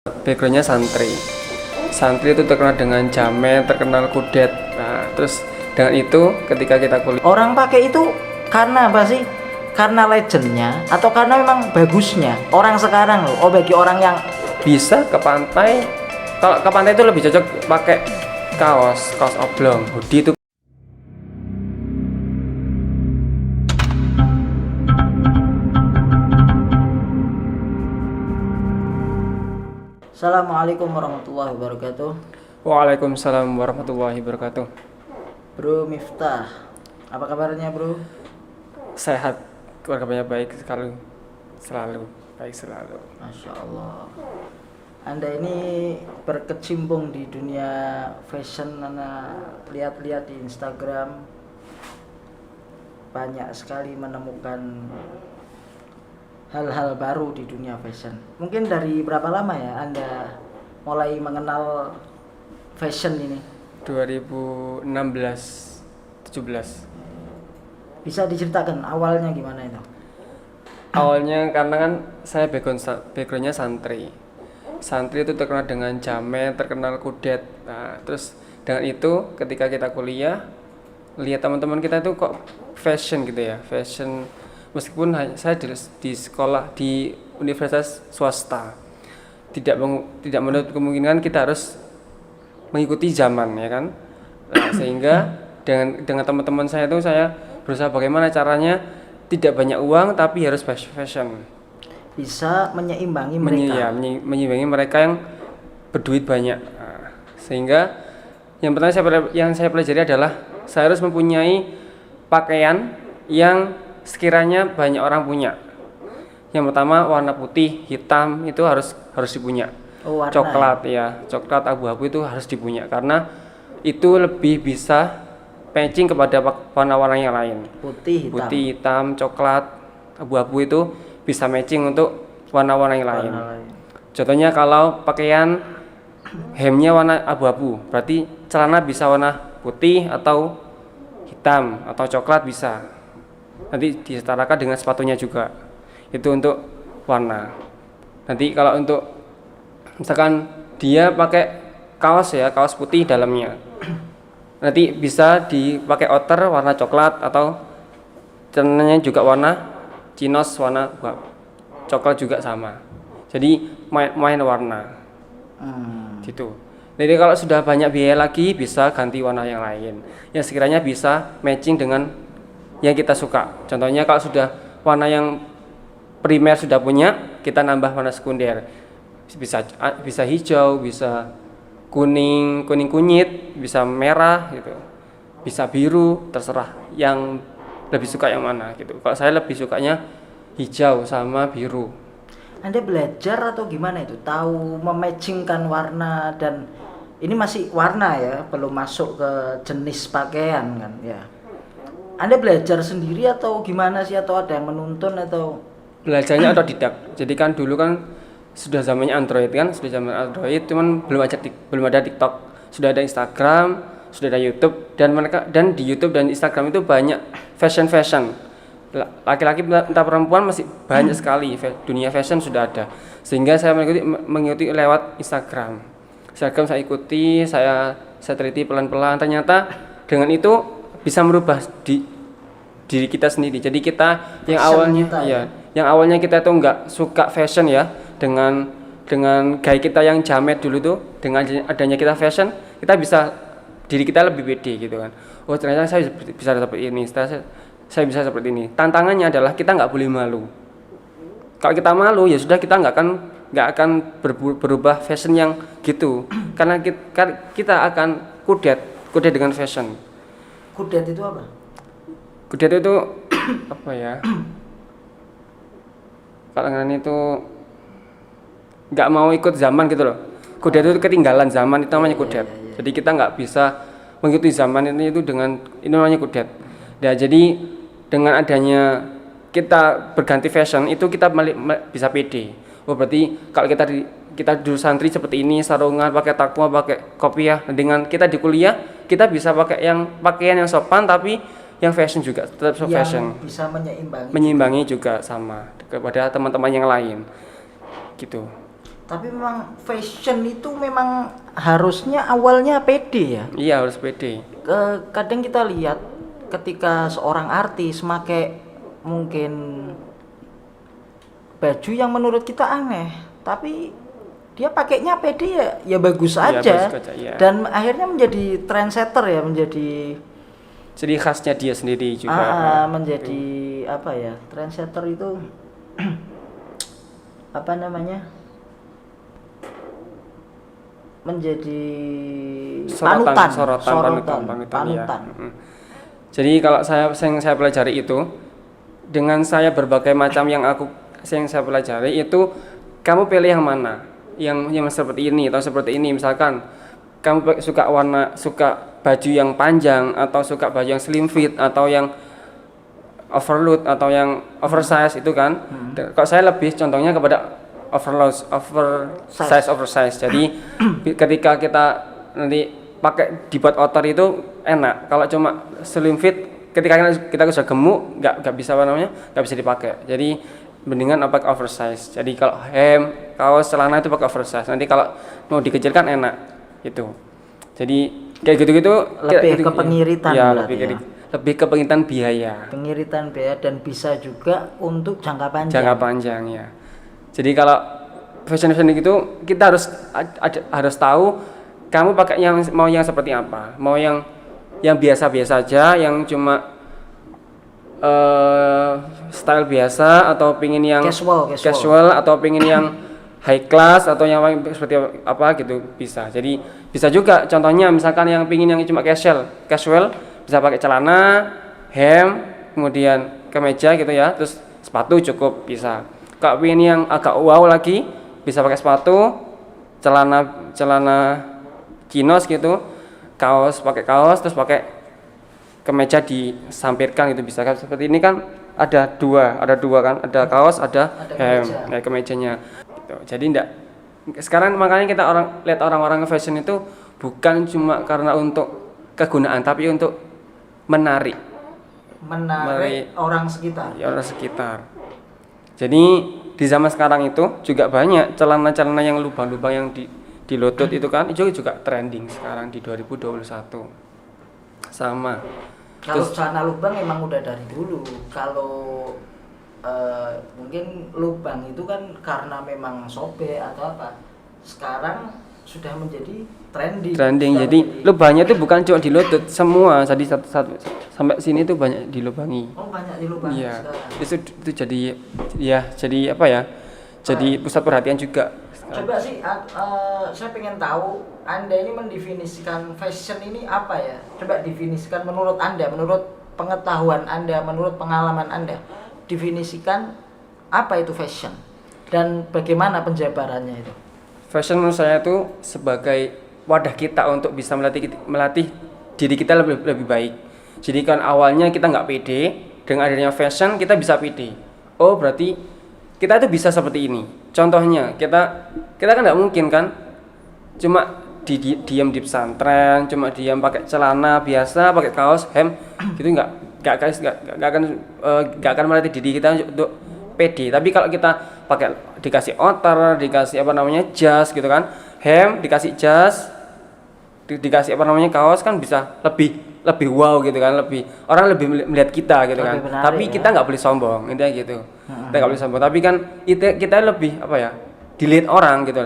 Backgroundnya santri. Santri itu terkenal dengan jamet, terkenal kudet. Nah, terus dengan itu ketika kita kuliah, Orang pakai itu karena apa sih? Karena legendnya atau karena memang bagusnya orang sekarang loh. Oh, bagi orang yang bisa ke pantai. Kalau ke pantai itu lebih cocok pakai kaos oblong, hoodie itu. Assalamualaikum warahmatullahi wabarakatuh. Waalaikumsalam warahmatullahi wabarakatuh. Bro Miftah, apa kabarnya bro? Sehat, keluarganya baik sekali, selalu baik selalu. Masya Allah. Anda ini berkecimpung di dunia fashion. Anda lihat-lihat di Instagram, banyak sekali menemukan hal-hal baru di dunia fashion. Mungkin dari berapa lama ya Anda mulai mengenal fashion ini? 2016-17. Bisa diceritakan awalnya gimana itu? Awalnya karena kan saya backgroundnya santri. Santri itu terkenal dengan jamet, terkenal kudet. Nah, terus dengan itu ketika kita kuliah, lihat teman-teman kita itu kok fashion gitu ya, fashion. Meskipun saya di sekolah di universitas swasta, tidak menutup kemungkinan kita harus mengikuti zaman ya kan. Nah, sehingga dengan teman-teman saya itu saya berusaha bagaimana caranya tidak banyak uang tapi harus fashion. Bisa menyeimbangi mereka. Menyeimbangi mereka yang berduit banyak. Nah, sehingga yang pertama yang saya pelajari adalah saya harus mempunyai pakaian yang sekiranya banyak orang punya. Yang pertama warna putih, hitam itu harus dipunya. Oh, warna Coklat ya, coklat abu-abu itu harus dipunya karena itu lebih bisa matching kepada warna-warna yang lain. Putih, hitam, coklat, abu-abu itu bisa matching untuk warna-warna yang lain. Contohnya kalau pakaian hemnya warna abu-abu, berarti celana bisa warna putih atau hitam atau coklat bisa. Nanti disetarakan dengan sepatunya juga. Itu untuk warna. Nanti kalau untuk misalkan dia pakai kaos putih dalamnya. Nanti bisa dipakai outer warna coklat atau celananya juga warna chinos warna coklat juga sama. Jadi main warna. Gitu. Jadi kalau sudah banyak biaya lagi bisa ganti warna yang lain. Yang sekiranya bisa matching dengan yang kita suka. Contohnya kalau sudah warna yang primer sudah punya, kita nambah warna sekunder. Bisa hijau, bisa kuning kunyit, bisa merah gitu. Bisa biru, terserah yang lebih suka yang mana gitu. Kalau saya lebih sukanya hijau sama biru. Anda belajar atau gimana itu? Tahu mematchingkan warna, dan ini masih warna ya, belum masuk ke jenis pakaian kan ya. Anda belajar sendiri atau gimana sih, atau ada yang menuntun atau? Belajarnya otodidak. Jadi kan dulu kan sudah zamannya Android kan, cuman belum ada TikTok. Sudah ada Instagram, sudah ada YouTube, dan di YouTube dan Instagram itu banyak fashion. Laki-laki entah perempuan masih banyak sekali dunia fashion sudah ada. Sehingga saya mengikuti lewat Instagram saya ikuti, saya teliti pelan-pelan. Ternyata dengan itu bisa merubah diri kita sendiri. Jadi kita yang awalnya kita tuh nggak suka fashion ya, dengan gaya kita yang jamet dulu tuh, dengan adanya kita fashion, diri kita lebih pede gitu kan. Oh ternyata saya bisa seperti ini, saya bisa seperti ini. Tantangannya adalah kita nggak boleh malu. Kalau kita malu ya sudah, kita nggak akan berubah fashion yang gitu, karena kita akan kudet dengan fashion. Kudet itu apa? Kudet itu apa ya? Kalangan itu nggak mau ikut zaman gitu loh. Kudet itu ketinggalan zaman, itu namanya kudet. Jadi kita nggak bisa mengikuti zaman itu ini namanya kudet. Nah, jadi dengan adanya kita berganti fashion itu kita bisa pede. Oh berarti kalau kita dulu santri seperti ini, sarungan, pakai takwa, pakai kopiah. Dengan kita di kuliah, kita bisa pakai pakaian yang sopan tapi yang fashion juga, tetap fashion. Bisa menyeimbangi juga sama kepada teman-teman yang lain. Gitu. Tapi memang fashion itu memang harusnya awalnya pede ya. Iya, harus pede. Kadang kita lihat ketika seorang artis make mungkin baju yang menurut kita aneh, tapi dia pakainya pede ya bagus Iya, aja. bagus aja, iya. Dan akhirnya menjadi trendsetter ya, menjadi Jadi khasnya dia sendiri juga. menjadi apa ya, trendsetter itu apa namanya, menjadi panutan ya. Jadi kalau yang saya pelajari itu, dengan saya berbagai macam yang saya pelajari itu, kamu pilih yang mana, yang seperti ini atau seperti ini. Misalkan kamu suka baju yang panjang atau suka baju yang slim fit atau yang overload atau yang oversize itu kan. Kalau saya lebih contohnya kepada oversize. Jadi ketika kita nanti dibuat outer itu enak. Kalau cuma slim fit, ketika kita sudah gemuk, nggak bisa nggak bisa dipakai. Jadi mendingan pakai oversize. Jadi kalau hem, kaos, celana itu pakai oversize. Nanti kalau mau dikecilkan enak itu. Jadi kayak gitu-gitu lebih ke pengiritan ya, berarti lebih ke pengiritan biaya. Pengiritan biaya dan bisa juga untuk jangka panjang. Jangka panjang ya. Jadi kalau fashion gitu kita harus tahu kamu pakai mau yang seperti apa. Mau yang biasa-biasa aja, yang cuma style biasa, atau pingin yang casual atau pingin yang high class atau yang seperti apa gitu bisa. Jadi bisa juga contohnya misalkan yang pingin yang cuma casual bisa pakai celana, hem, kemudian kemeja gitu ya, terus sepatu cukup bisa. Kalau pingin yang agak wow lagi bisa pakai sepatu, celana chinos gitu, pakai kaos terus pakai kemeja disampirkan gitu bisa kan. Seperti ini kan ada dua kan, ada kaos, ada hem, kemejanya gitu. Jadi sekarang makanya kita lihat orang-orang fashion itu bukan cuma karena untuk kegunaan tapi untuk menarik orang sekitar. Ya, orang sekitar. Jadi di zaman sekarang itu juga banyak celana-celana yang lubang-lubang yang di lutut itu kan itu juga trending sekarang di 2021. Sama. Kalau celana lubang memang udah dari dulu. Kalau mungkin lubang itu kan karena memang sobek atau apa. Sekarang sudah menjadi trending. Jadi lubangnya itu bukan cuma di lutut, semua. Jadi sampai sini tuh banyak dilubangi. Oh, banyak dilubangi sekarang. Itu jadi apa ya? Jadi pusat perhatian juga. Coba sih saya pengen tahu Anda ini mendefinisikan fashion ini apa ya? Coba definisikan menurut Anda, menurut pengetahuan Anda, menurut pengalaman Anda. Definisikan apa itu fashion dan bagaimana penjabarannya itu? Fashion menurut saya itu sebagai wadah kita untuk bisa melatih diri kita lebih baik. Jadi kan awalnya kita nggak pede, dengan adanya fashion kita bisa pede. Oh berarti kita itu bisa seperti ini. Contohnya kita kan nggak mungkin kan cuma diam di pesantren, cuma diam pakai celana biasa, pakai kaos, hem, gitu nggak akan melatih diri kita untuk pede. Tapi kalau kita dikasih outer, dikasih jas gitu kan, hem, dikasih jas, dikasih kaos kan bisa lebih wow gitu kan, orang lebih melihat kita gitu kan. Tapi kita nggak boleh sombong, intinya gitu. Kita nggak boleh sombong, tapi kan kita lebih dilihat orang gitu,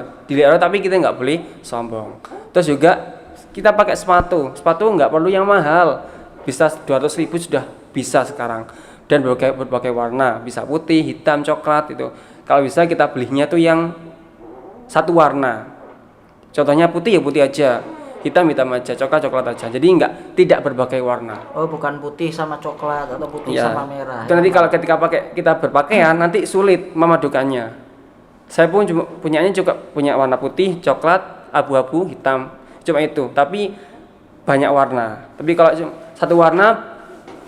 tapi kita nggak boleh sombong. Terus juga kita pakai sepatu nggak perlu yang mahal, bisa 200.000 sudah bisa sekarang, dan berbagai warna, bisa putih, hitam, coklat itu. Kalau bisa kita belinya tuh yang satu warna, contohnya putih ya putih aja, hitam aja, coklat aja. Jadi tidak berbagai warna. Oh, bukan putih sama coklat atau putih sama merah. Itu nanti kalau kita berpakaian nanti sulit memadukannya. Saya pun punya warna putih, coklat, abu-abu, hitam, cuma itu. Tapi banyak warna. Tapi kalau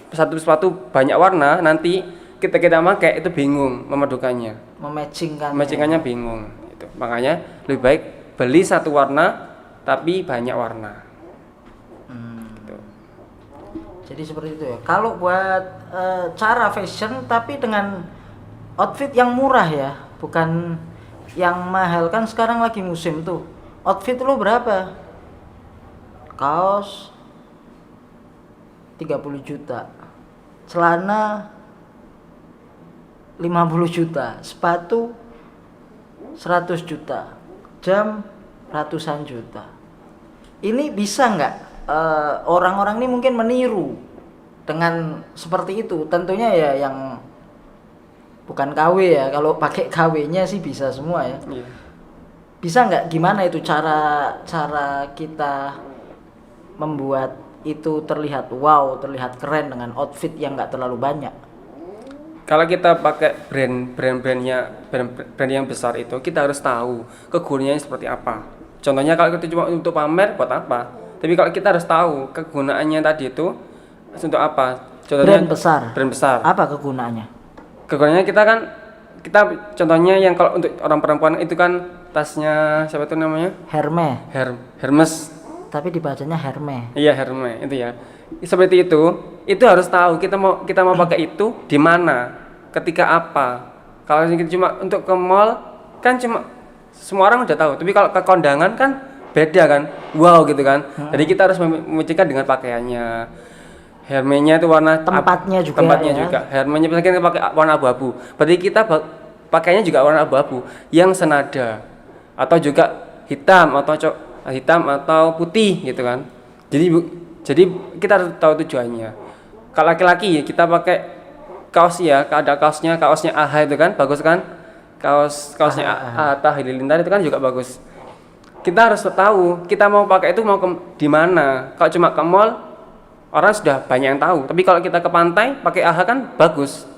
satu sepatu banyak warna, nanti kita pakai itu bingung memadukannya. Mematchingkannya bingung. Itu. Makanya lebih baik beli satu warna tapi banyak warna. Gitu. Jadi seperti itu ya. Kalau buat cara fashion tapi dengan outfit yang murah ya, bukan yang mahal kan sekarang lagi musim tuh. Outfit lo berapa? Kaos 30 juta. Celana 50 juta, sepatu 100 juta, jam ratusan juta. Ini bisa nggak orang-orang ini mungkin meniru dengan seperti itu? Tentunya ya yang bukan KW ya. Kalau pakai KW-nya sih bisa semua ya. Iya. Bisa nggak, gimana itu cara kita membuat itu terlihat wow, terlihat keren dengan outfit yang nggak terlalu banyak? Kalau kita pakai brand yang besar itu, kita harus tahu kegunaannya seperti apa. Contohnya kalau kita cuma untuk pamer, buat apa? Tapi kalau kita harus tahu kegunaannya tadi itu untuk apa. Contohnya brand besar. Apa kegunaannya? Kegunaannya kita contohnya yang kalau untuk orang perempuan itu kan tasnya siapa itu namanya? Hermes. Tapi dibacanya Hermes. Iya, Hermes itu ya. Seperti itu harus tahu kita mau pakai itu di mana, ketika apa. Kalau kita cuma untuk ke mall kan cuma semua orang udah tahu, tapi kalau ke kondangan kan beda kan, wow gitu kan. Jadi kita harus memikirkan dengan pakaiannya. Hermesnya itu warna tempatnya juga. Hermesnya misalkan kita pakai warna abu-abu, berarti kita pakainya juga warna abu-abu yang senada, atau juga hitam atau putih gitu kan. Jadi kita harus tahu tujuannya. Kalau laki-laki kita pakai kaos ya, ada kaosnya AHA itu kan bagus kan? Kaosnya Atta Halilintar itu kan juga bagus. Kita harus tahu kita mau pakai itu mau di mana. Kalau cuma ke mall orang sudah banyak yang tahu. Tapi kalau kita ke pantai pakai AHA kan bagus.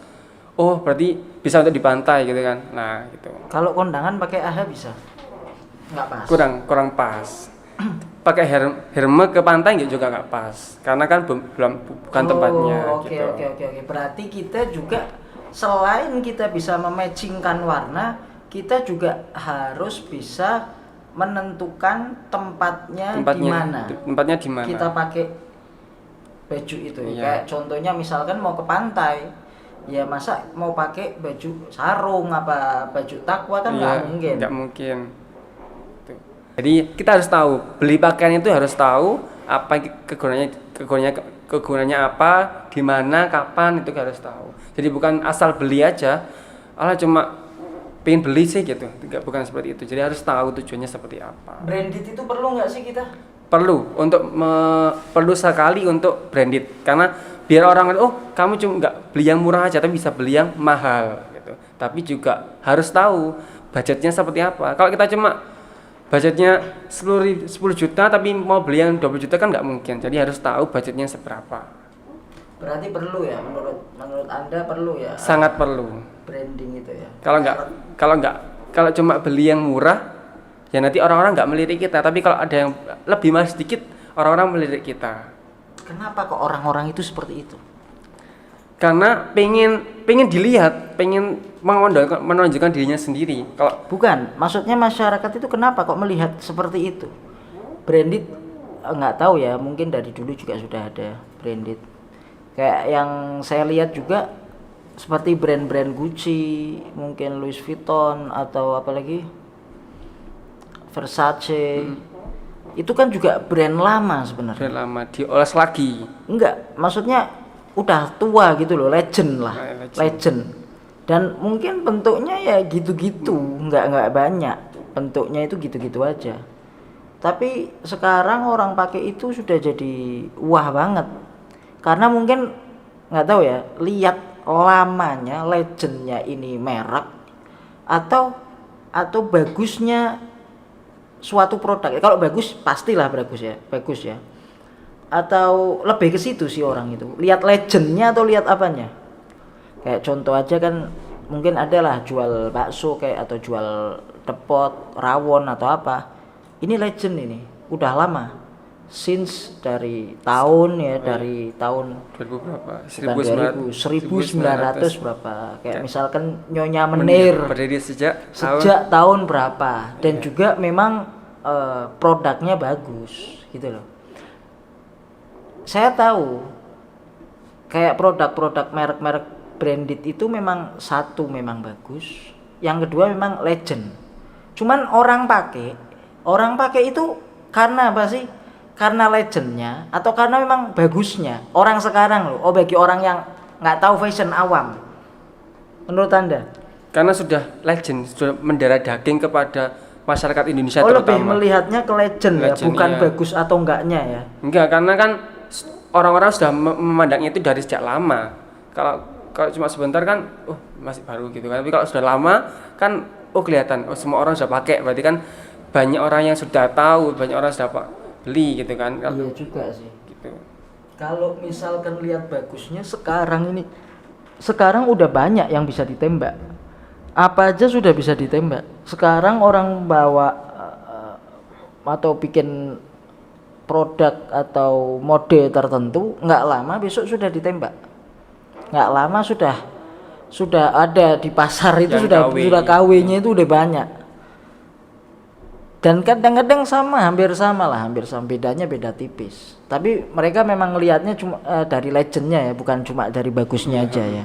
Oh, berarti bisa untuk di pantai gitu kan. Nah, gitu. Kalau kondangan pakai AHA bisa? Nggak pas. Kurang pas. Pakai Hermes ke pantai juga nggak pas karena kan bukan tempatnya. Oke. Berarti kita juga selain kita bisa mematchingkan warna, kita juga harus bisa menentukan tempatnya di mana. Tempatnya di mana? Kita pakai baju itu. Iya. Kayak contohnya misalkan mau ke pantai, ya masa mau pakai baju sarung apa baju takwa kan nggak mungkin. Nggak mungkin. Jadi kita harus tahu, beli pakaian itu harus tahu apa kegunaannya apa, di mana, kapan, itu harus tahu. Jadi bukan asal beli aja, cuma pengen beli sih gitu, bukan seperti itu. Jadi harus tahu tujuannya seperti apa. Branded itu perlu nggak sih kita? Perlu sekali untuk branded, karena biar orang kamu cuma nggak beli yang murah aja, tapi bisa beli yang mahal gitu. Tapi juga harus tahu budgetnya seperti apa. Kalau kita cuma budgetnya 10 juta tapi mau beli yang 20 juta kan nggak mungkin. Jadi harus tahu budgetnya seberapa. Berarti perlu ya, menurut Anda perlu ya? Sangat perlu. Branding itu ya. Kalau cuma beli yang murah ya nanti orang-orang nggak melirik kita. Tapi kalau ada yang lebih mahal sedikit, orang-orang melirik kita. Kenapa kok orang-orang itu seperti itu? Karena pengen dilihat, pengen menonjolkan dirinya sendiri. Kalau bukan, maksudnya masyarakat itu kenapa kok melihat seperti itu? Branded nggak tahu ya, mungkin dari dulu juga sudah ada branded. Kayak yang saya lihat juga seperti brand-brand Gucci, mungkin Louis Vuitton atau apalagi Versace. Itu kan juga brand lama sebenarnya. Brand lama dioles lagi. Enggak, maksudnya udah tua gitu loh, legend lah. Legend. Dan mungkin bentuknya ya gitu-gitu, nggak banyak. Bentuknya itu gitu-gitu aja. Tapi sekarang orang pakai itu sudah jadi wah banget. Karena mungkin nggak tahu ya, lihat lamanya, legendnya ini merek atau bagusnya suatu produk. Kalau bagus pastilah bagus ya. Atau lebih ke situ sih orang itu, lihat legendnya atau lihat apanya. Kayak contoh aja kan mungkin adalah jual bakso kayak atau jual depot, rawon atau apa. Ini legend ini, udah lama. Since dari tahun dari tahun 1900 berapa. Kayak misalkan Nyonya Menir. Berdiri sejak tahun berapa dan juga memang produknya bagus gitu loh. Saya tahu kayak produk-produk merek-merek branded itu memang satu memang bagus, yang kedua memang legend. Cuman orang pakai itu karena apa sih? Karena legendnya atau karena memang bagusnya orang sekarang loh. Oh, bagi orang yang nggak tahu fashion awam, menurut Anda? Karena sudah legend, sudah mendarah daging kepada masyarakat Indonesia Oh, lebih terutama. melihatnya ke legend ya, Legend, bukan iya. bagus atau enggaknya ya. Enggak, karena kan orang-orang sudah memandangnya itu dari sejak lama. Kalau kalau cuma sebentar kan, oh masih baru gitu kan. Tapi kalau sudah lama kan, oh kelihatan, oh semua orang sudah pakai. Berarti kan banyak orang yang sudah tahu, banyak orang sudah beli gitu kan. Iya juga sih. Gitu. Kalau misalkan lihat bagusnya sekarang udah banyak yang bisa ditembak. Apa aja sudah bisa ditembak. Sekarang orang bawa atau bikin produk atau mode tertentu, nggak lama besok sudah ditembak. Nggak lama sudah ada di pasar itu, Yang sudah KW. KW-nya itu udah banyak. Dan kadang-kadang hampir sama, bedanya beda tipis. Tapi mereka memang ngelihatnya cuma dari legendnya ya, bukan cuma dari bagusnya aja ya.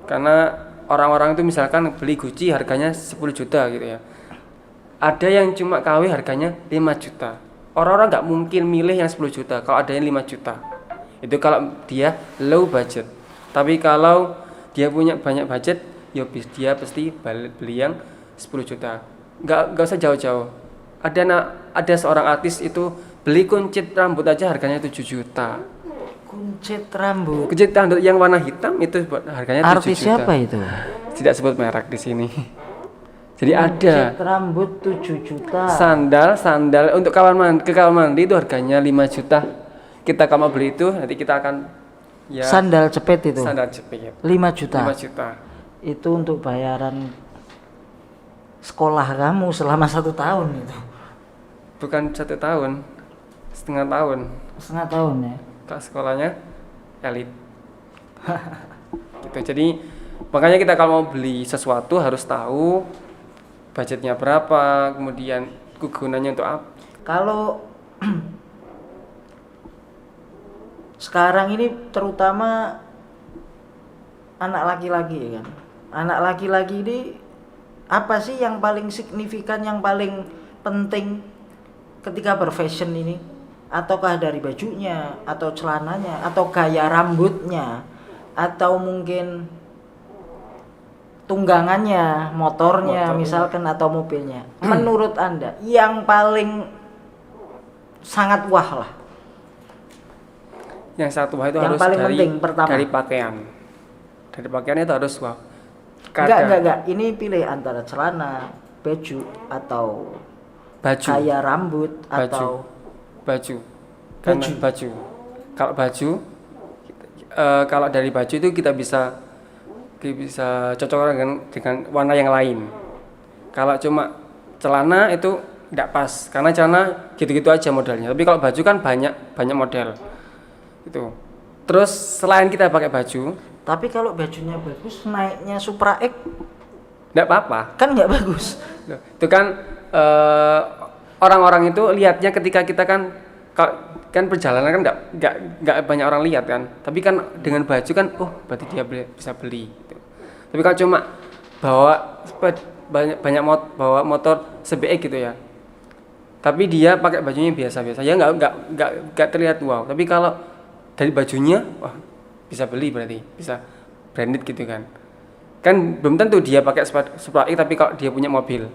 Karena orang-orang itu misalkan beli Gucci harganya 10 juta gitu ya. Ada yang cuma KW harganya 5 juta. Orang-orang nggak mungkin milih yang 10 juta kalau ada yang 5 juta. Itu kalau dia low budget. Tapi kalau dia punya banyak budget, ya dia pasti beli yang 10 juta. Nggak usah jauh-jauh. Ada seorang artis itu beli kuncit rambut aja harganya 7 juta. Kuncit rambut. Kuncit rambut yang warna hitam itu harganya 7 Artis juta. siapa itu? Tidak sebut merek di sini. Jadi ada Kuncit rambut 7 juta. sandal untuk kamar mandi itu harganya 5 juta. Kita kalau mau beli itu nanti kita akan ya Sandal jepit itu. sandal jepit 5 juta. 5 juta. Itu untuk bayaran sekolah kamu selama 1 tahun itu. Bukan 1 tahun, setengah tahun. Setengah tahun ya. Kak sekolahnya elit. Gitu. Jadi makanya kita kalau mau beli sesuatu harus tahu budgetnya berapa, kemudian kegunaannya untuk apa. Kalau sekarang ini terutama anak laki-laki ya kan. Anak laki-laki ini apa sih yang paling signifikan, yang paling penting ketika berfashion ini? Ataukah dari bajunya, atau celananya, atau gaya rambutnya, atau mungkin tunggangannya, motornya misalkan, atau mobilnya. Menurut Anda yang paling sangat wah lah, Yang satu wah itu yang harus paling penting pertama. dari pakaian. Dari pakaian itu harus wah. Enggak. Ini pilih antara celana, baju, atau Baju. gaya rambut, atau Baju. Karena baju. Kalau baju, kalau dari baju itu kita bisa cocok dengan warna yang lain. Kalau cuma celana itu tidak pas, karena celana gitu-gitu aja modelnya. Tapi kalau baju kan banyak model. Itu. Terus selain kita pakai baju, tapi kalau bajunya bagus, naiknya Supra X tidak apa-apa. kan nggak bagus. Loh, itu kan orang-orang itu lihatnya ketika kita kan perjalanan kan nggak banyak orang lihat kan, tapi kan dengan baju kan berarti dia bisa beli gitu. Tapi kalau cuma bawa bawa motor CBX gitu ya, tapi dia pakai bajunya biasa-biasa ya nggak terlihat wow. Tapi kalau dari bajunya bisa beli, berarti bisa branded gitu kan belum tentu dia pakai Supra X tapi kalau dia punya mobil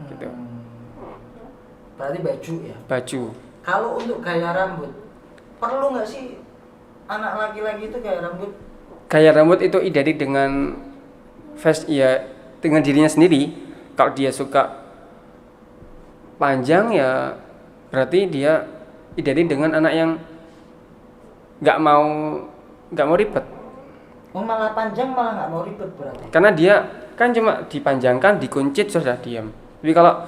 gitu. Berarti baju ya. Baju. Kalau untuk gaya rambut, perlu nggak sih anak laki-laki itu gaya rambut? Gaya rambut itu identik dengan dengan dirinya sendiri. Kalau dia suka panjang ya berarti dia identik dengan anak yang nggak mau ribet. Oh, malah panjang malah nggak mau ribet berarti. Karena dia kan cuma dipanjangkan, dikuncit sudah diam. Tapi kalau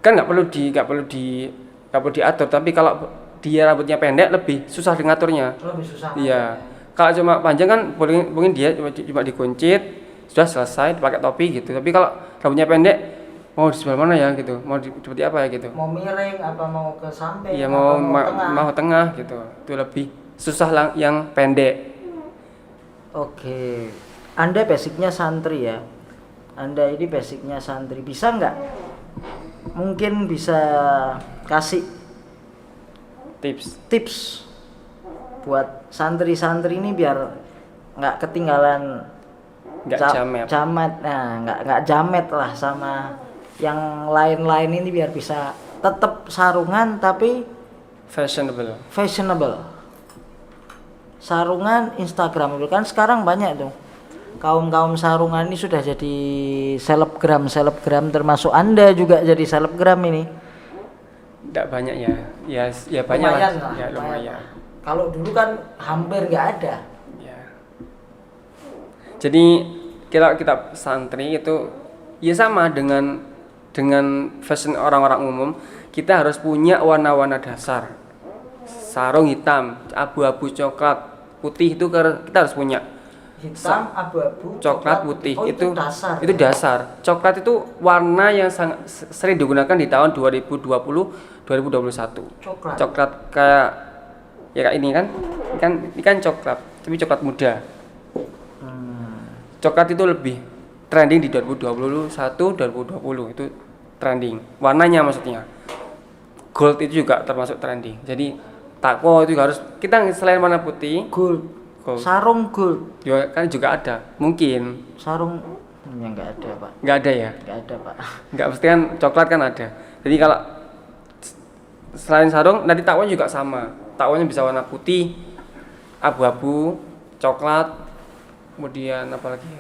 kan nggak perlu diatur, tapi kalau dia rambutnya pendek lebih susah ngaturnya. Lebih susah. Iya. Kalau cuma panjang kan mungkin dia cuma dikuncit sudah selesai, pakai topi gitu. Tapi kalau rambutnya pendek mau di sebelah mana ya gitu, mau seperti apa ya gitu. Mau miring apa mau ke samping? Iya, mau tengah gitu. Itu lebih susah yang pendek. Oke. Anda basicnya santri ya. Anda ini basicnya santri, bisa nggak? Mungkin bisa kasih tips buat santri-santri ini biar nggak ketinggalan nggak jamet. Nah, nggak jamet lah sama yang lain-lain ini, biar bisa tetap sarungan tapi fashionable. Sarungan Instagramable, kan sekarang banyak tuh kaum sarungan ini sudah jadi selebgram, termasuk Anda juga jadi selebgram ini. Tidak banyak ya banyak lumayan lah. Ya lumayan. Kalau dulu kan hampir nggak ada. Ya. Jadi kita santri itu ya sama dengan fashion orang-orang umum, kita harus punya warna-warna dasar. Sarung hitam, abu-abu, coklat, putih itu kita harus punya. Hitam, abu-abu, coklat, putih itu dasar. Itu dasar. Coklat itu warna yang sangat sering digunakan di tahun 2020 2021. Coklat kayak ini kan. Ini kan coklat, tapi coklat muda. Coklat itu lebih trending di 2021 2020 itu trending. Warnanya maksudnya. Gold itu juga termasuk trending. Jadi takwa itu harus kita selain warna putih, gold. Sarung gold. Ya kan juga ada. Mungkin sarung yang nggak ada, Pak. Nggak ada ya? Nggak ada, Pak. Nggak, mesti kan coklat kan ada. Jadi kalau selain sarung nanti takwanya juga sama. Takwanya bisa warna putih, abu-abu, coklat, kemudian apa lagi?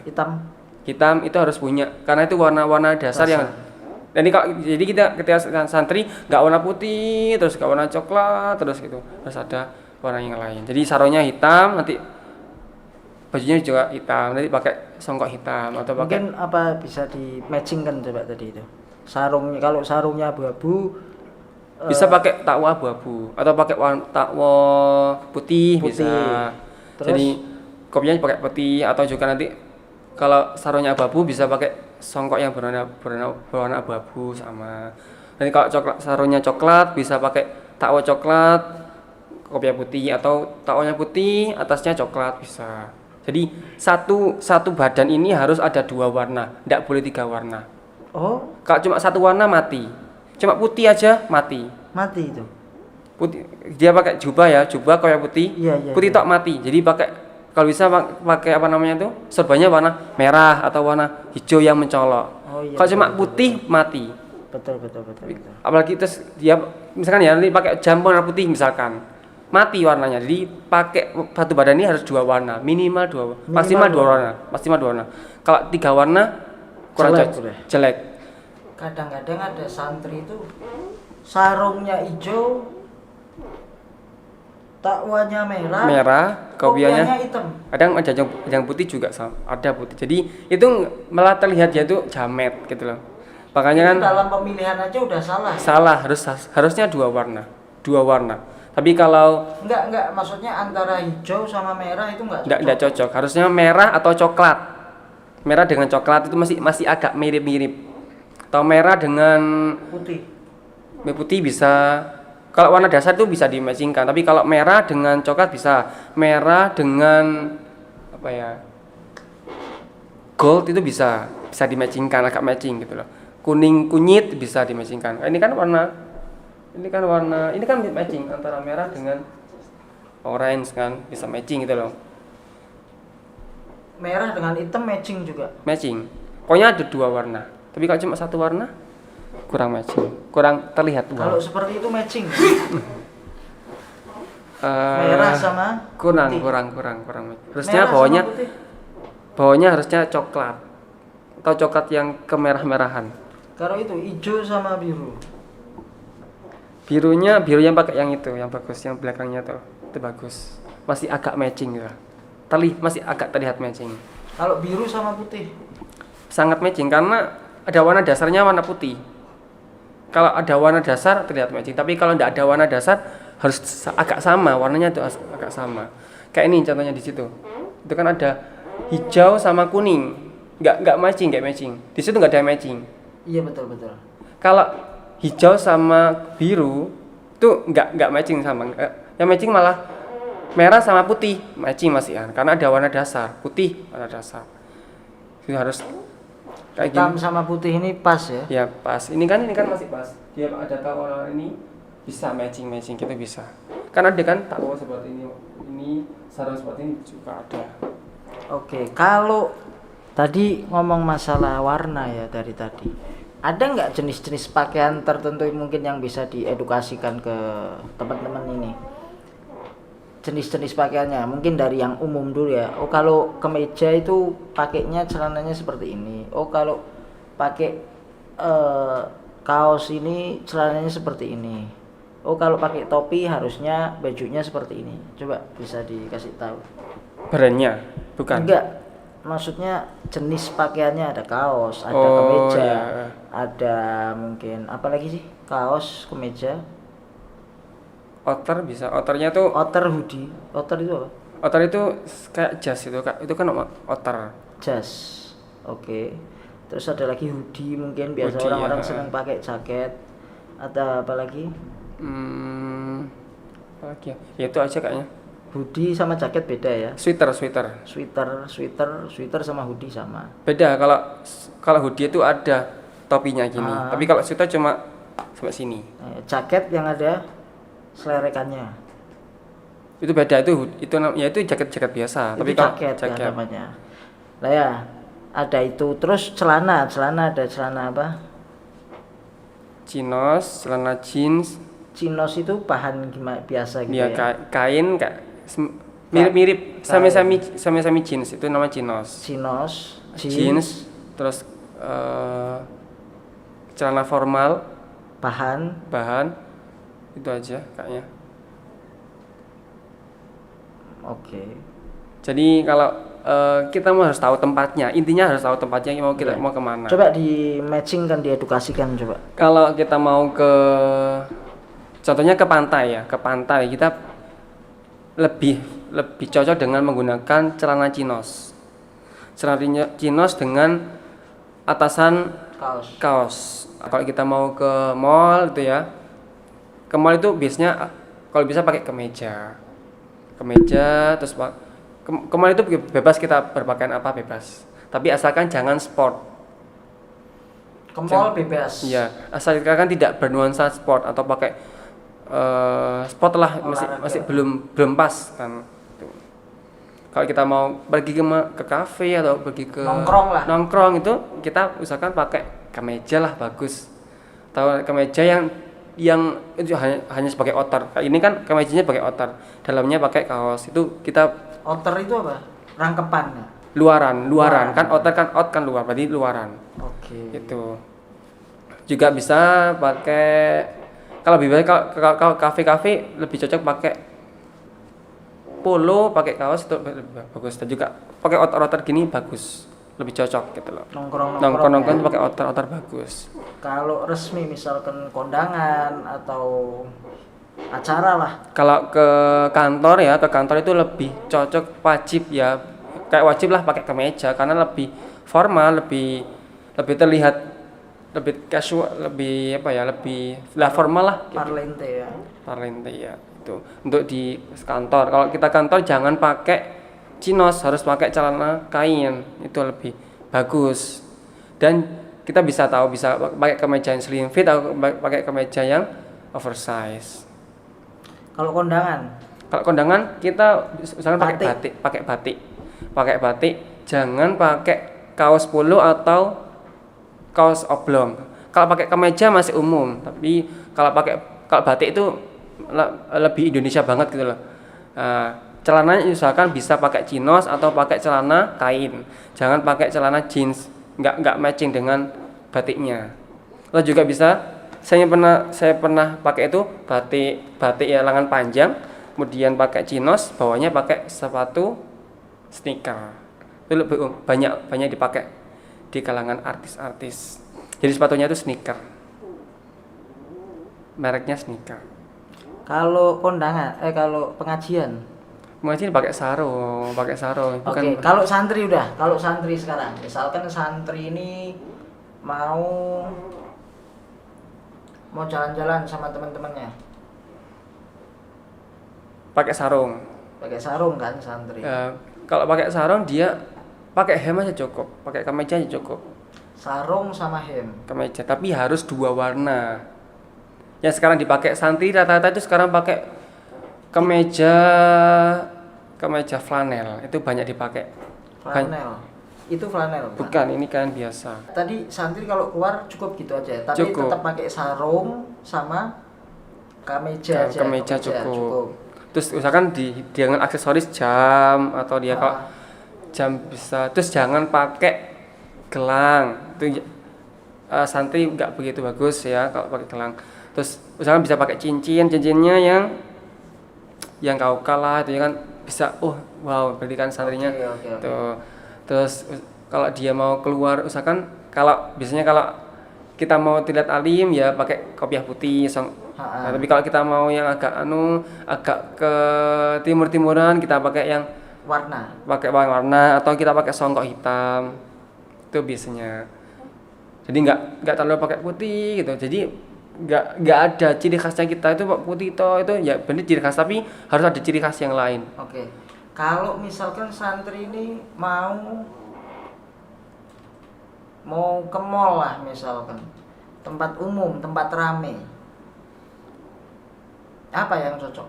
Hitam itu harus punya karena itu warna-warna dasar yang. Jadi kita ketika santri nggak warna putih terus nggak warna coklat terus gitu, harus ada warna yang lain. Jadi sarungnya hitam, nanti bajunya juga hitam, nanti pakai songkok hitam atau pakai. Mungkin apa bisa di matchingkan coba tadi itu. Sarungnya, kalau sarungnya abu-abu bisa pakai takwa abu-abu atau pakai takwa putih. Bisa. Terus, jadi kopinya pakai putih atau juga nanti kalau sarungnya abu-abu bisa pakai songkok yang berwarna abu-abu sama. Nanti kalau sarungnya coklat bisa pakai takwa coklat, kopiah putih atau takwanya putih, atasnya coklat bisa. Jadi satu badan ini harus ada 2 warna, tidak boleh 3 warna. Oh, kalau cuma 1 warna mati. Cuma putih aja mati. Mati itu. Putih, dia pakai jubah kopiah putih. Iya, putih tok mati. Jadi kalau bisa pakai apa namanya itu? Serbannya warna merah atau warna hijau yang mencolok. Oh, iya, kalau cuma putih mati. Betul. Apalagi terus dia misalkan ya nanti pakai jam warna putih misalkan. Mati warnanya. Jadi pakai satu badan ini harus 2 warna, minimal 2, maksimal 2 warna. Kalau 3 warna kurang jelek. Kadang-kadang ada santri itu sarungnya hijau, takwanya merah, kopiahnya hitam. Kadang ada yang putih juga ada putih. Jadi itu malah terlihat dia itu jamet gitu loh. Makanya kan dalam pemilihan aja udah salah. Salah, harusnya 2 warna. Tapi kalau enggak, maksudnya antara hijau sama merah itu enggak cocok. Harusnya merah atau coklat. Merah dengan coklat itu masih agak mirip-mirip. Atau merah dengan putih bisa. Kalau warna dasar itu bisa dimatchingkan, tapi kalau merah dengan coklat bisa. Merah dengan apa ya? Gold itu bisa dimatchingkan, agak matching gitu loh. Kuning kunyit bisa dimatchingkan. Ini kan matching antara merah dengan orange kan, bisa matching gitu loh. Merah dengan hitam matching juga. Matching. Pokoknya ada 2 warna. Tapi kalau cuma 1 warna kurang matching, kurang terlihat. Kalau seperti itu matching. Merah sama kurang. Harusnya bawahnya harusnya coklat atau coklat yang kemerah-merahan. Kalau itu hijau sama biru. Birunya pakai yang itu, yang bagus, yang belakangnya tuh. Itu bagus. Masih agak matching ya. Masih agak terlihat matching. Kalau biru sama putih sangat matching karena ada warna dasarnya warna putih. Kalau ada warna dasar terlihat matching, tapi kalau tidak ada warna dasar harus agak sama, warnanya itu agak sama. Kayak ini contohnya di situ. Itu kan ada hijau sama kuning. Enggak matching. Di situ enggak ada matching. Iya betul. Kalau hijau sama biru itu enggak matching sama. Yang matching malah merah sama putih matching masih kan, karena ada warna dasar, putih warna dasar. Itu harus Kayak Hitam gini. sama putih ini pas ya. Ya pas. Ini kan masih pas. Dia ada tahu orang ini bisa matching kita bisa. Kan ada kan tahu seperti ini sarung seperti ini juga ada. Oke, kalau tadi ngomong masalah warna ya dari tadi. Ada nggak jenis-jenis pakaian tertentu mungkin yang bisa diedukasikan ke teman-teman ini? Jenis-jenis pakaiannya mungkin dari yang umum dulu ya. Oh kalau kemeja itu pakainya celananya seperti ini. Oh kalau pakai kaos ini celananya seperti ini. Oh kalau pakai topi harusnya bajunya seperti ini. Coba bisa dikasih tahu. Brandnya bukan. Enggak, maksudnya jenis pakaiannya ada kaos, ada Oh, kemeja, ya. ada mungkin apa lagi sih? Kaos, kemeja, Outer bisa. Outernya tuh outer hoodie. Outer itu apa? outer itu kayak jas itu Kak. Itu kan outer. Jas. Oke. Terus ada lagi hoodie mungkin biasa Hoodie, orang-orang ya. senang pakai jaket. Ada apa lagi? Apa lagi ya? Ya itu aja kayaknya. Hoodie sama jaket beda ya. Sweater. Sweater sama hoodie sama. Beda kalau hoodie itu ada topinya gini. Tapi kalau sweater cuma sampai sini. Jaket yang ada selerekannya. Itu beda ya itu jaket biasa. Tapi Itu kalau jaket ya namanya. Lah ya, ada itu. Terus celana ada celana apa? chinos, celana jeans, Chinos itu bahan gimana biasa gitu ya ya. kain mirip-mirip sami jeans itu nama chinos. Chinos, Jeans, terus celana formal, bahan itu aja kayaknya. oke. Jadi kalau kita harus tahu tempatnya, intinya harus tahu tempatnya kita mau kemana. Coba di matching kan, diedukasikan coba. Kalau kita mau contohnya ke pantai kita lebih cocok dengan menggunakan celana chinos. Celana chinos dengan atasan kaos. Kalau kita mau ke mall gitu ya, ke mall itu biasanya kalau bisa pakai kemeja terus ke mall itu bebas kita berpakaian apa bebas, tapi asalkan jangan sport. Ke mall bebas. Iya, asalkan tidak bernuansa sport atau pakai sport lah, masih belum pas kan. Kalau kita mau pergi ke kafe atau pergi ke nongkrong itu kita usahakan pakai kemeja lah, bagus. Atau kemeja yang itu hanya sebagai outer. Ini kan kemejanya pakai outer, dalamnya pakai kaos. Itu kita outer itu apa? Rangkepan ya? Luaran. Kan outer kan out kan luar, berarti luaran. Oke. Itu juga bisa pakai, kalau lebih baik kalau kafe lebih cocok pakai polo, pakai kaos itu bagus. Dan juga pakai outer gini bagus, lebih cocok gitu loh. Nongkrong ya? Pakai outer bagus. Kalau resmi misalkan kondangan atau acara lah. Kalau ke kantor itu lebih cocok, wajib ya, kayak wajib lah pakai kemeja karena lebih formal, lebih terlihat lebih casual, lebih formal lah gitu. Parlente ya itu untuk di kantor. Kalau kita kantor jangan pakai chinos, harus pakai celana kain, itu lebih bagus. Dan kita bisa pakai kemeja yang slim fit atau pakai kemeja yang oversize. Kalau kondangan kita misalkan pakai batik, jangan pakai kaos polo atau kaos oblong. Kalau pakai kemeja masih umum, tapi kalau batik itu lebih Indonesia banget gitu loh. Celananya usahakan bisa pakai chinos atau pakai celana kain. Jangan pakai celana jeans, nggak matching dengan batiknya. Lalu juga bisa, saya pernah pakai itu batik ya lengan panjang, kemudian pakai chinos, bawahnya pakai sepatu sneaker. Itu lebih banyak dipakai di kalangan artis. Jadi sepatunya itu sneaker, mereknya sneaker. Kalau kondangan, kalau pengajian pakai sarung. Oke. Kalau santri sekarang, misalkan santri ini mau jalan-jalan sama teman-temannya, pakai sarung kan santri. Kalau pakai sarung dia pakai hem aja cukup, pakai kemeja aja cukup. Sarung sama hem. kemeja, tapi harus 2 warna. Yang sekarang dipakai santri rata-rata itu sekarang pakai kemeja kemeja flanel, itu banyak dipakai. Flanel. Itu flanel. Kan? Bukan, ini kan biasa. Tadi santri kalau keluar cukup gitu aja, tapi Cukup. tetap pakai sarung sama kemeja aja. Kemeja cukup. Terus usahakan dengan aksesoris jam atau dia kalau jam bisa. Terus jangan pakai gelang. Itu santri nggak begitu bagus ya kalau pakai gelang. Terus usahakan bisa pakai cincinnya yang kau kalah itu ya kan bisa. Wow, berarti kan santrinya Oke. tuh. Terus kalau dia mau keluar usahakan biasanya kalau kita mau terlihat alim ya pakai kopiah putih nah, tapi kalau kita mau yang agak ke timur-timuran kita pakai yang pakai warna atau kita pakai songkok hitam itu biasanya. Jadi nggak terlalu pakai putih gitu. Jadi nggak ada ciri khasnya kita itu putih itu ya benar ciri khas, tapi harus ada ciri khas yang lain. Oke. Kalau misalkan santri ini mau ke mall lah misalkan, tempat umum, tempat rame, apa yang cocok?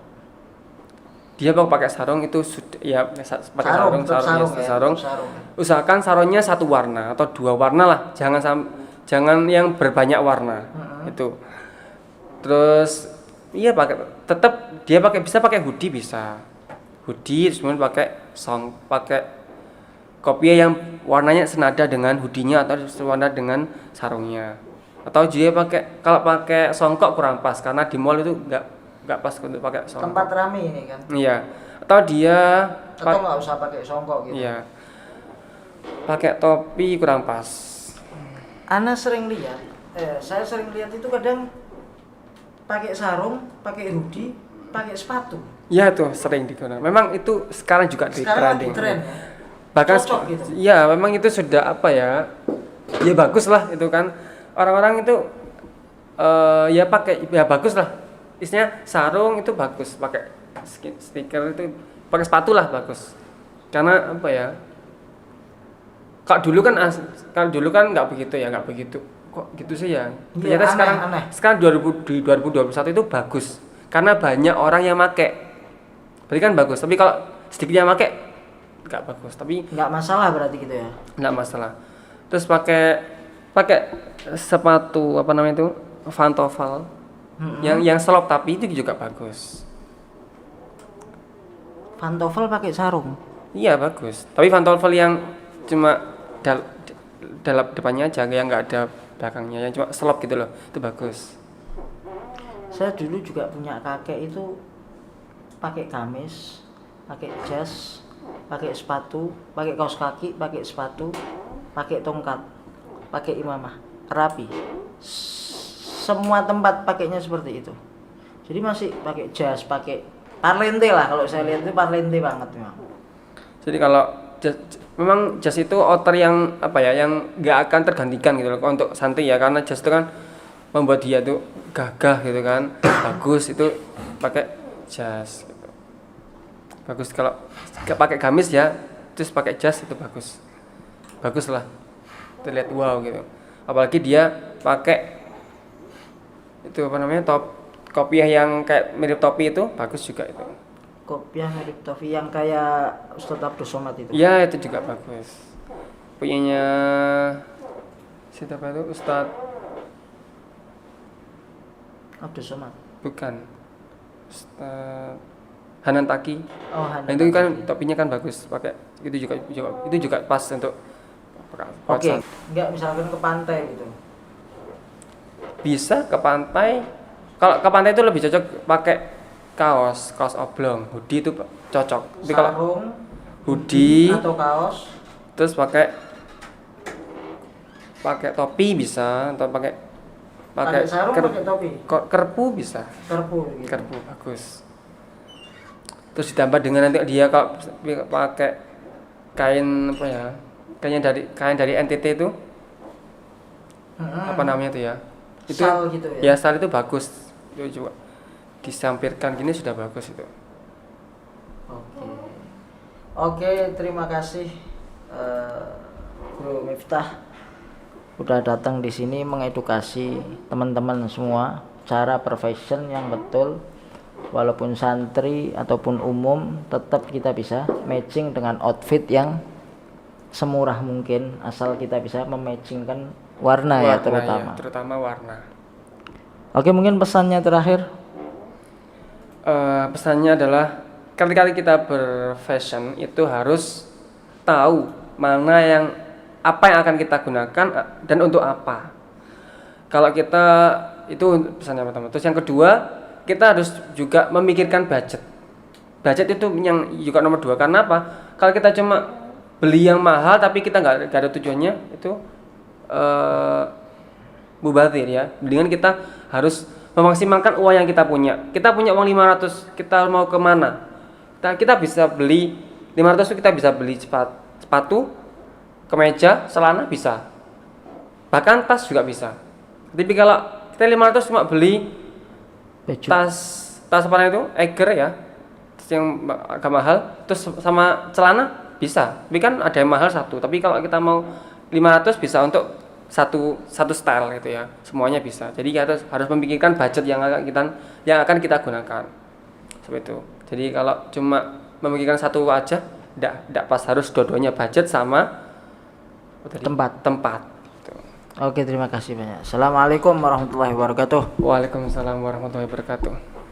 Dia mau pakai sarung itu sudah ya pakai sarung. Sarung. Usahakan sarungnya 1 warna atau 2 warna lah, jangan yang berbanyak warna. Itu. Terus iya tetap dia bisa pakai hoodie bisa. Hoodie kemudian pakai kopiah yang warnanya senada dengan hoodie-nya atau senada dengan sarungnya. Atau dia kalau pakai songkok kurang pas karena di mall itu nggak pas untuk pakai songkok. Tempat rame ini kan. Iya. Atau nggak usah pakai songkok gitu. Iya. Pakai topi kurang pas. Saya sering lihat itu kadang pakai sarung, pakai hoodie, pakai sepatu. Iya tuh sering digunakan. Memang itu sekarang juga trending. Ya? Bahkan cocok gitu. Iya, memang itu sudah apa ya? Ya bagus lah itu kan. Orang-orang itu ya pakai ya bagus lah. Istilahnya sarung itu bagus, pakai stiker itu pakai sepatu lah bagus. Karena apa ya? Kalau dulu kan nggak begitu ya, nggak begitu. Kok gitu sih ya? Ternyata sekarang 2021 itu bagus. Karena banyak orang yang pakai. Berarti kan bagus. Tapi kalau sedikit yang pakai nggak bagus. Tapi nggak masalah berarti gitu ya? Nggak masalah. Terus pakai sepatu apa namanya itu? Pantofel. Yang selop tapi itu juga bagus. Pantofel pakai sarung? Iya bagus. Tapi pantofel yang cuma dalam depannya aja, yang nggak ada belakangnya, yang cuma selop gitu loh, itu bagus. Saya dulu juga punya kakek itu pakai gamis, pakai jas, pakai sepatu, pakai kaos kaki, pakai sepatu, pakai tongkat, pakai imamah, rapi. Semua tempat pakainya seperti itu. Jadi masih pakai jas, pakai parlente lah, kalau saya lihat itu parlente banget memang. Jadi kalau memang jas itu outer yang apa ya, yang nggak akan tergantikan gitu loh untuk santri ya, karena jas itu kan membuat dia tuh gagah gitu kan, bagus itu pakai jas gitu. Bagus kalau pakai gamis ya, terus pakai jas itu bagus lah, terlihat wow gitu. Apalagi dia pakai itu apa namanya kopiah yang kayak mirip topi itu bagus juga itu. Kopiah mirip topi yang kayak Ustadz Abdul Somad itu? Ya itu juga bagus. Punyanya siapa itu? Ustadz Abdul Somad? Bukan. Ustadz Hanan Taki. Oh, Hanan. Nah, itu kan topinya kan bagus, pakai itu juga pas untuk Oke. Enggak misalkan ke pantai gitu. Bisa ke pantai. Kalau ke pantai itu lebih cocok pakai kaos oblong. Hoodie itu cocok. Tapi kalau hoodie atau kaos terus pakai topi bisa, atau pakai sarung, pakai topi. Kerpu bisa. Kerpu gitu. Kerpu bagus. Terus ditambah dengan nanti dia kalau pakai kain apa ya? Kain dari NTT itu. Apa namanya itu ya? Itu sal gitu ya. Ya sal itu bagus. Itu juga disampirkan gini sudah bagus itu. Oke, terima kasih Bro Miftah udah datang di sini mengedukasi teman-teman semua cara berfashion yang betul. Walaupun santri ataupun umum, tetap kita bisa matching dengan outfit yang semurah mungkin, asal kita bisa mematchingkan warna ya terutama. Ya, terutama warna. Oke, mungkin pesannya terakhir. Pesannya adalah ketika kita berfashion itu harus tahu apa yang akan kita gunakan dan untuk apa. Kalau kita itu pesannya pertama. Terus yang kedua, kita harus juga memikirkan budget. Budget itu yang juga nomor 2. Karena apa? Kalau kita cuma beli yang mahal tapi kita nggak ada tujuannya, itu mubazir ya. Mendingan kita harus memaksimalkan uang yang kita punya. Kita punya uang 500, kita mau kemana? Kita bisa beli 500 itu, kita bisa beli sepatu, kemeja, celana bisa. Bahkan tas juga bisa. Tapi kalau kita 500 cuma beli Baju. tas apa itu? Eiger ya. Tas yang agak mahal, terus sama celana bisa. Tapi kan ada yang mahal satu. Tapi kalau kita mau 500 bisa untuk satu style gitu ya. Semuanya bisa. Jadi kita harus memikirkan budget yang akan kita gunakan. Seperti itu. Jadi kalau cuma memikirkan satu aja enggak pas, harus dua-duanya, budget sama tempat. Gitu. Oke, terima kasih banyak. Assalamualaikum warahmatullahi wabarakatuh. Waalaikumsalam warahmatullahi wabarakatuh.